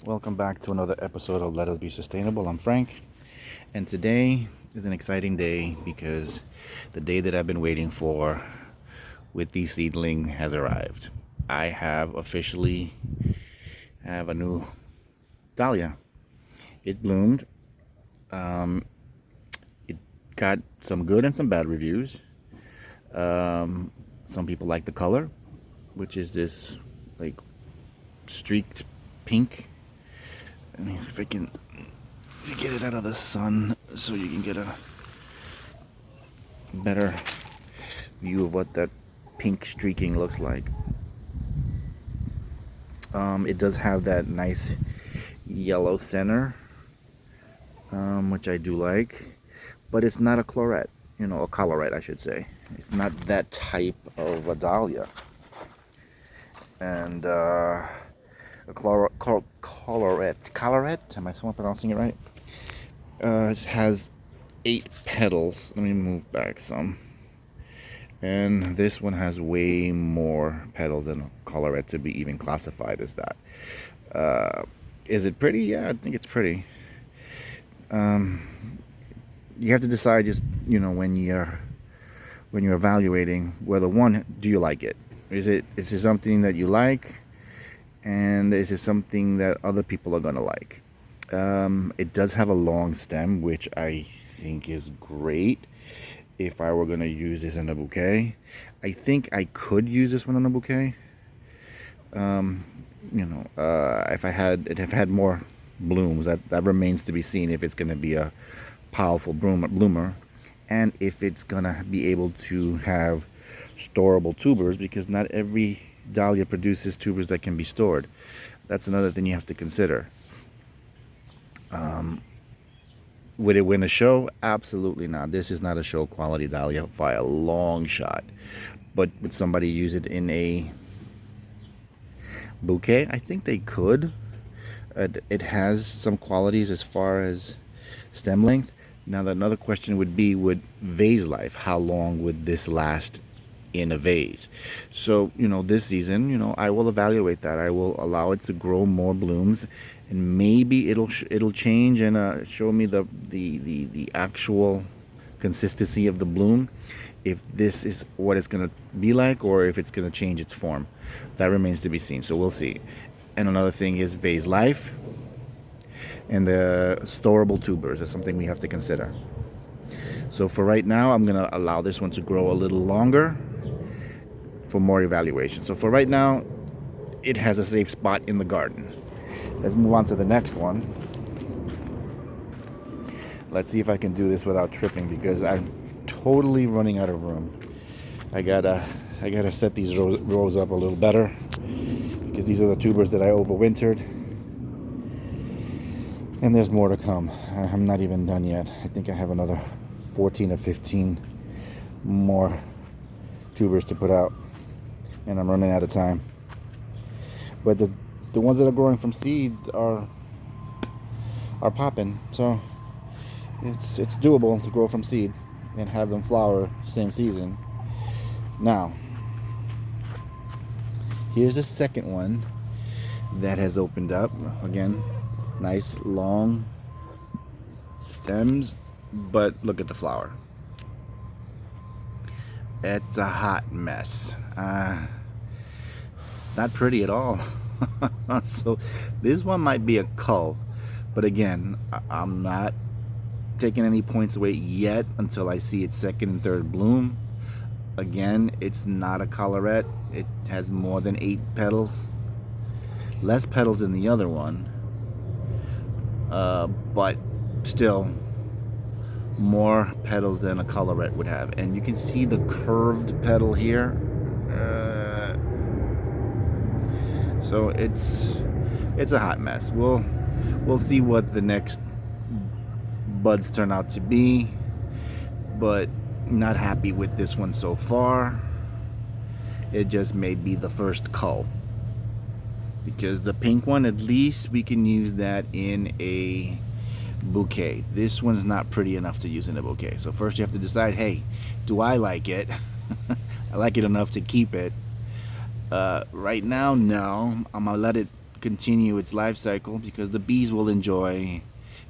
Welcome back to another episode of Let Us Be Sustainable. I'm Frank, and today is an exciting day because the day that I've been waiting for with these seedling has arrived. I have officially have a new dahlia. It bloomed. It got some good and some bad reviews. Some people like the color, which is this like streaked pink. Let me see if I can get it out of the sun so you can get a better view of what that pink streaking looks like. It does have that nice yellow center, which I do like, but it's not a colorette, a colorette I should say. It's not that type of a dahlia. And a colorette, am I pronouncing it right? It has 8 petals. Let me move back some. And this one has way more petals than a colorette to be even classified as that. Is it pretty? Yeah, I think it's pretty. You have to decide just, when you're evaluating whether, one, do you like it? Is it something that you like? And is it something that other people are going to like? It does have a long stem, which I think is great if I were going to use this in a bouquet. I think I could use this one in a bouquet. If I had more blooms, that remains to be seen if it's going to be a powerful bloomer, and if it's going to be able to have storable tubers, because not every dahlia produces tubers that can be stored. That's another thing you have to consider. Would it win a show? Absolutely not. This is not a show quality dahlia by a long shot. But would somebody use it in a bouquet? I think they could. It has some qualities as far as stem length. Now, another question would be, would vase life, how long would this last in a vase? So, this season, I will evaluate that. I will allow it to grow more blooms, and maybe it'll change and show me the actual consistency of the bloom, if this is what it's going to be like, or if it's going to change its form. That remains to be seen, so we'll see. And another thing is vase life, and the storable tubers is something we have to consider. So for right now, I'm going to allow this one to grow a little longer for more evaluation. So for right now, it has a safe spot in the garden. Let's move on to the next one. Let's see if I can do this without tripping, because I'm totally running out of room. I gotta set these rows up a little better, because these are the tubers that I overwintered, and there's more to come. I'm not even done yet. I think I have another 14 or 15 more tubers to put out, and I'm running out of time. But the ones that are growing from seeds are popping, so it's doable to grow from seed and have them flower same season. Now, here's the second one that has opened up. Again, nice long stems, but look at the flower. It's a hot mess. It's not pretty at all. So this one might be a cull, but again, I'm not taking any points away yet until I see its second and third bloom. Again, it's not a colorette. It has more than 8 petals, less petals than the other one, but still more petals than a colorette would have. And you can see the curved petal here. So it's a hot mess. We'll see what the next buds turn out to be, but not happy with this one so far. It just may be the first cull, because the pink one, at least we can use that in a bouquet. This one's not pretty enough to use in a bouquet. So first you have to decide, hey, do I like it? I like it enough to keep it. Right now, no. I'm gonna let it continue its life cycle because the bees will enjoy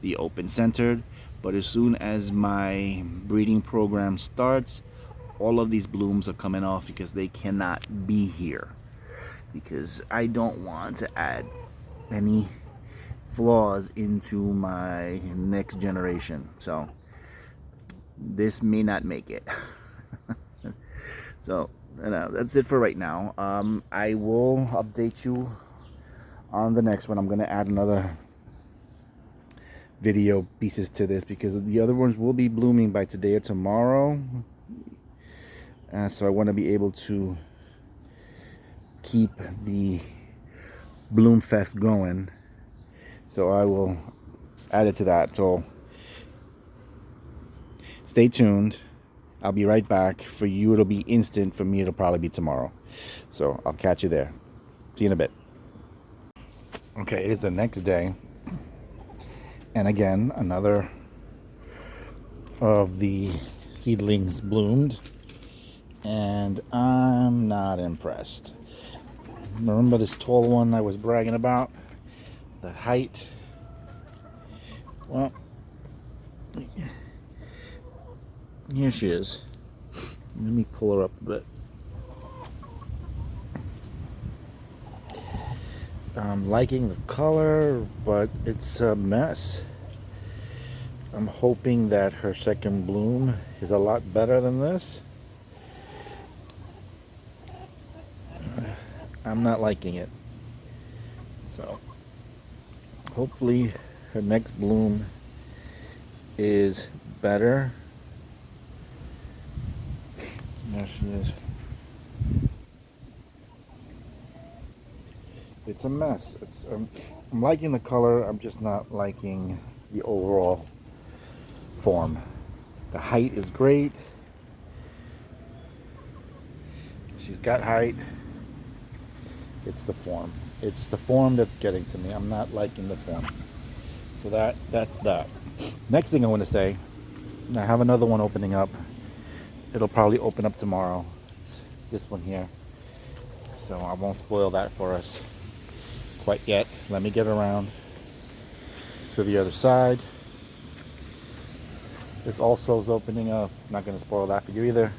the open centered. But as soon as my breeding program starts, all of these blooms are coming off because they cannot be here, because I don't want to add any flaws into my next generation. So this may not make it. So that's it for right now. I will update you on the next one. I'm going to add another video pieces to this because the other ones will be blooming by today or tomorrow. So I want to be able to keep the bloom fest going. So I will add it to that. So stay tuned. I'll be right back. For you, it'll be instant. For me, it'll probably be tomorrow. So I'll catch you there. See you in a bit. Okay, it is the next day. And again, another of the seedlings bloomed. And I'm not impressed. Remember this tall one I was bragging about? The height. Well, here she is. Let me pull her up a bit. I'm liking the color, but it's a mess. I'm hoping that her second bloom is a lot better than this. I'm not liking it. So hopefully her next bloom is better. There she is. It's a mess. I'm liking the color. I'm just not liking the overall form. The height is great. She's got height. It's the form. It's the form that's getting to me. I'm not liking the form. So that's that. Next thing I want to say, I have another one opening up. It'll probably open up tomorrow. It's this one here. So I won't spoil that for us quite yet. Let me get around to the other side. This also is opening up. I'm not going to spoil that for you either.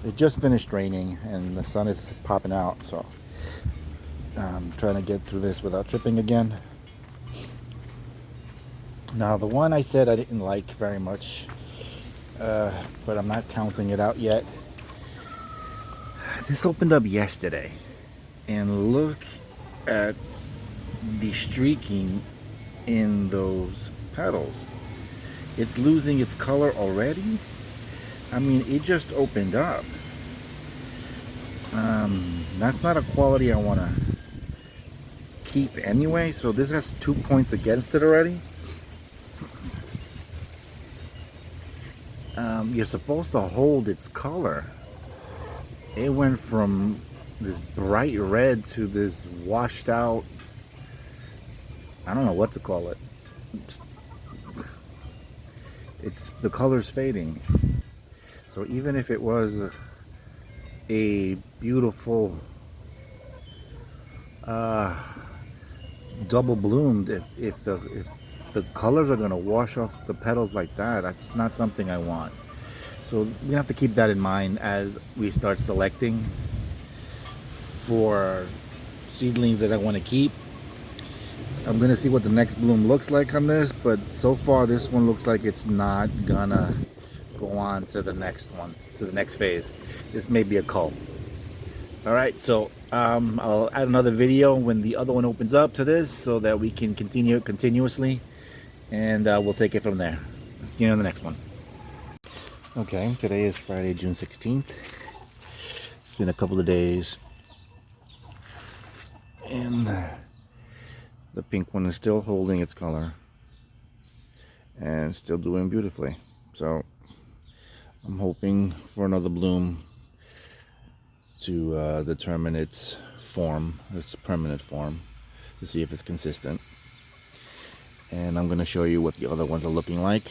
It just finished raining and the sun is popping out, so I'm trying to get through this without tripping again. Now the one I said I didn't like very much, but I'm not counting it out yet. This opened up yesterday, and look at the streaking in those petals. It's losing its color already. I mean, it just opened up. That's not a quality I want to keep anyway, so this has 2 points against it already. You're supposed to hold its color. It went from this bright red to this washed out, I don't know what to call it. It's the color's fading. So even if it was a beautiful double bloomed, if the colors are going to wash off the petals like that, that's not something I want. So we have to keep that in mind as we start selecting for seedlings that I want to keep. I'm going to see what the next bloom looks like on this, but so far this one looks like it's not gonna go on to the next one, to the next phase. This may be a cull. Alright, so I'll add another video when the other one opens up to this so that we can continue it continuously, and we'll take it from there. See you on the next one. Okay, today is Friday, June 16th. It's been a couple of days, and the pink one is still holding its color and still doing beautifully. So I'm hoping for another bloom to determine its form, its permanent form, to see if it's consistent. And I'm going to show you what the other ones are looking like.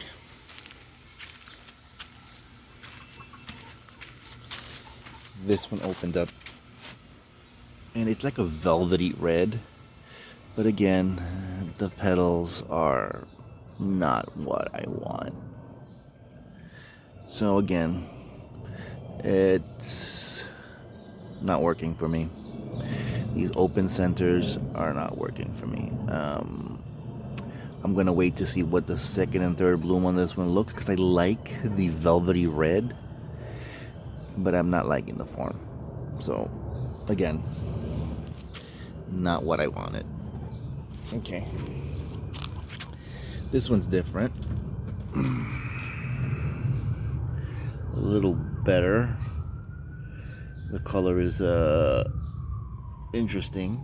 this one opened up, and it's like a velvety red, but again, the petals are not what I want. So again, it's not working for me. These open centers are not working for me. I'm gonna wait to see what the second and third bloom on this one looks, because I like the velvety red, but I'm not liking the form. So again, not what I wanted. Okay, this one's different, a little better. The color is interesting.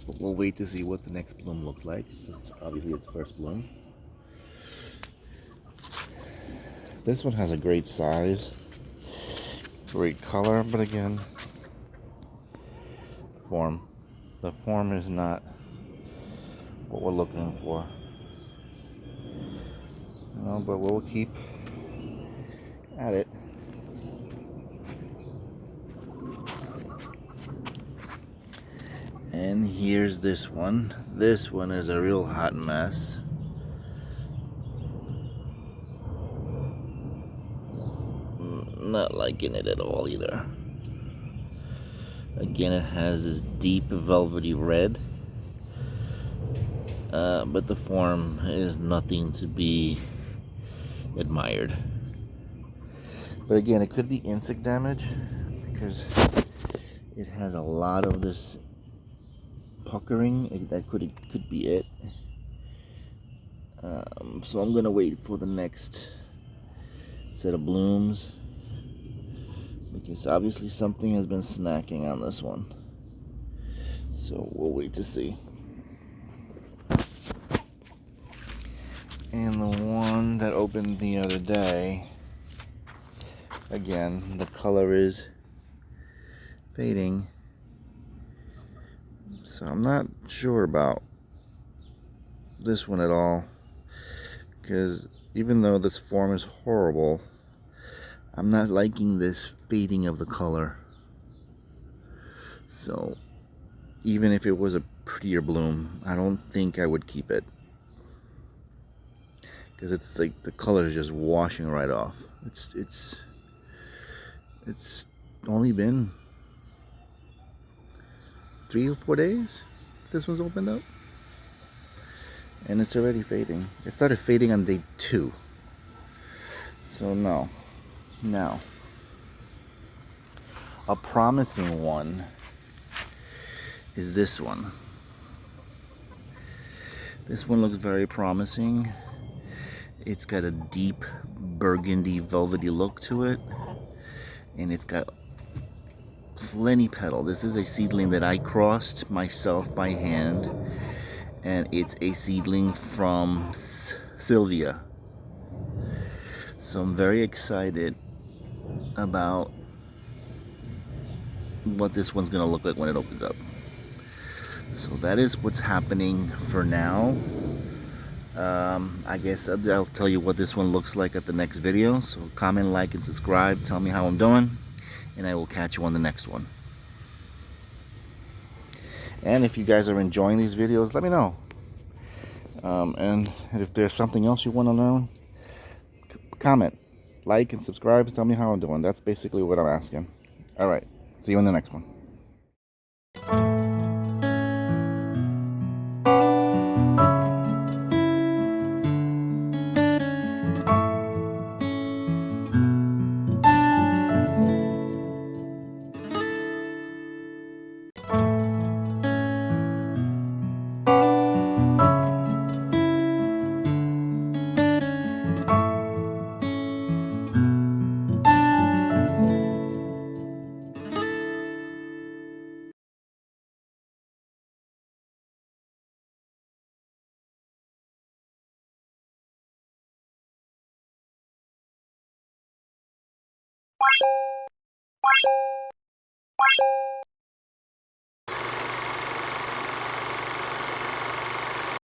But we'll wait to see what the next bloom looks like. It's obviously its first bloom. This one has a great size, great color, but again, form. The form is not what we're looking for. You know, but we'll keep at it. And here's this one. This one is a real hot mess. Not liking it at all either. Again, it has this deep velvety red, but the form is nothing to be admired. But again, it could be insect damage, because it has a lot of this puckering. That could be it. So I'm gonna wait for the next set of blooms, because obviously something has been snacking on this one. So we'll wait to see. And the one that opened the other day, again, the color is fading. So I'm not sure about this one at all, because even though this form is horrible, I'm not liking this fading of the color. So even if it was a prettier bloom, I don't think I would keep it, because it's like the color is just washing right off. It's only been 3 or 4 days this one's opened up, and it's already fading. It started fading on day 2. So no. Now, a promising one is this one. This one looks very promising. It's got a deep burgundy velvety look to it, and it's got plenty petal. This is a seedling that I crossed myself by hand, and it's a seedling from Sylvia. So I'm very excited about what this one's gonna look like when it opens up. So that is what's happening for now. I guess I'll tell you what this one looks like at the next video. So comment, like, and subscribe. Tell me how I'm doing, and I will catch you on the next one. And if you guys are enjoying these videos, let me know. And if there's something else you want to learn, comment, like, and subscribe, and tell me how I'm doing. That's basically what I'm asking. All right, see you in the next one.